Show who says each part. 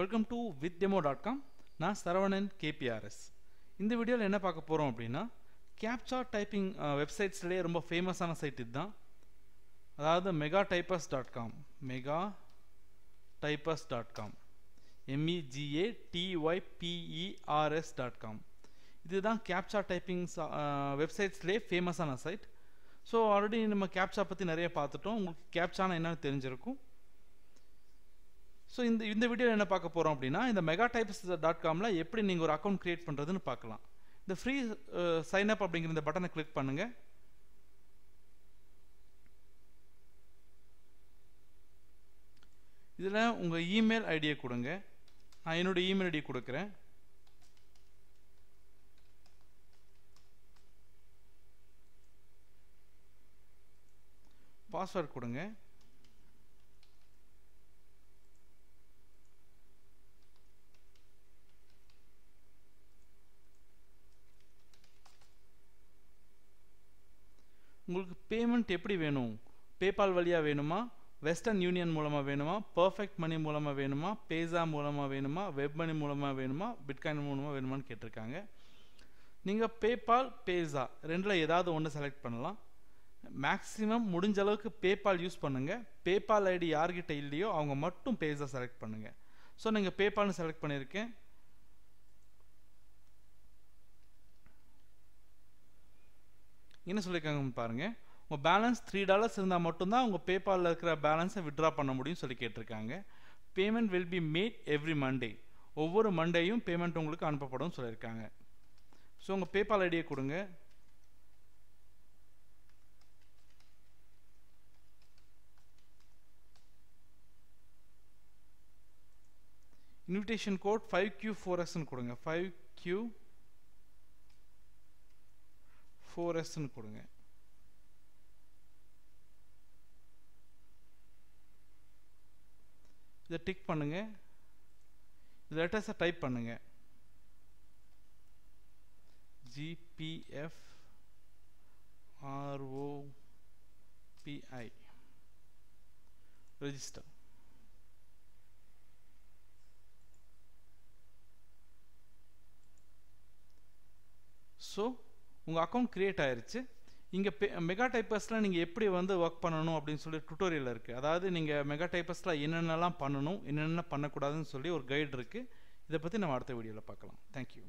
Speaker 1: Welcome to withdemo.com. நான் Saravanan KPRS. இந்த வீடியோவில் என்ன பார்க்க போகிறோம் அப்படின்னா, கேப்சா டைப்பிங் வெப்சைட்ஸ்லேயே ரொம்ப ஃபேமஸான சைட் இதுதான். அதாவது megatypers.com megatypers.com megatypers.com இதுதான் கேப்சா டைப்பிங் வெப்சைட்ஸ்லேயே ஃபேமஸான சைட். ஸோ ஆல்ரெடி நம்ம கேப்சா பற்றி நிறைய பார்த்துட்டோம். உங்களுக்கு கேப்சானா என்னன்னு தெரிஞ்சிருக்கும். ஸோ இந்த வீடியோவில் என்ன பார்க்க போகிறோம் அப்படின்னா, இந்த megatypers.comல எப்படி நீங்கள் ஒரு அக்கௌண்ட் கிரியேட் பண்ணுறதுன்னு பார்க்கலாம். இந்த ஃப்ரீ சைன் அப் அப்படிங்கிற இந்த பட்டனை கிளிக் பண்ணுங்கள். இதில் உங்கள் இமெயில் ஐடியை கொடுங்க. நான் என்னோடய இமெயில் ஐடி கொடுக்குறேன். பாஸ்வேர்ட் கொடுங்க. உங்களுக்கு பேமெண்ட் எப்படி வேணும்? பேபால் வழியாக வேணுமா, வெஸ்டர்ன் யூனியன் மூலமாக வேணுமா, பர்ஃபெக்ட் மணி மூலமாக வேணுமா, பேஸா மூலமாக வேணுமா, வெப் மணி மூலமாக வேணுமா, பிட்காயின் மூலமாக வேணுமான்னு கேட்டிருக்காங்க. நீங்கள் பேபால் பேஸா ரெண்டில் ஏதாவது ஒன்று செலக்ட் பண்ணலாம். மேக்ஸிமம் முடிஞ்ச அளவுக்கு பேபால் யூஸ் பண்ணுங்கள். பேபால் ஐடி யார்கிட்ட இல்லையோ அவங்க மட்டும் பேஸா செலக்ட் பண்ணுங்கள். ஸோ நீங்கள் பேபால்னு செலக்ட் பண்ணியிருக்கேன். என்ன சொல்லியிருக்காங்க பாருங்கள். உங்கள் பேலன்ஸ் $3 இருந்தால் மட்டும்தான் உங்கள் பேபாலில் இருக்கிற பேலன்ஸை விட்ரா பண்ண முடியும்னு சொல்லி கேட்டிருக்காங்க. Payment will be made every Monday. ஒவ்வொரு மண்டேயும் பேமெண்ட் உங்களுக்கு அனுப்பப்படும் சொல்லியிருக்காங்க. ஸோ உங்கள் பேபால் ஐடியை கொடுங்க. இன்விடேஷன் கோட் 5Q4S கொடுங்க. 5Q4S கொடுங்க. இதை டிக் பண்ணுங்க. லெட்டர்ஸை டைப் பண்ணுங்க. GPFROPI register. ஸோ உங்கள் அக்கௌண்ட் கிரியேட் ஆயிடுச்சு. இங்கே மெகாடைப்பர்ஸில் நீங்கள் எப்படி ஒர்க் பண்ணணும் அப்படின்னு சொல்லி டுட்டோரியல் இருக்குது. அதாவது நீங்கள் மெகாடைப்பர்ஸில் என்னென்னலாம் பண்ணணும், என்னென்ன பண்ணக்கூடாதுன்னு சொல்லி ஒரு கைடு இருக்குது. இதை பற்றி நம்ம அடுத்த வீடியோவில் பார்க்கலாம். தேங்க்யூ.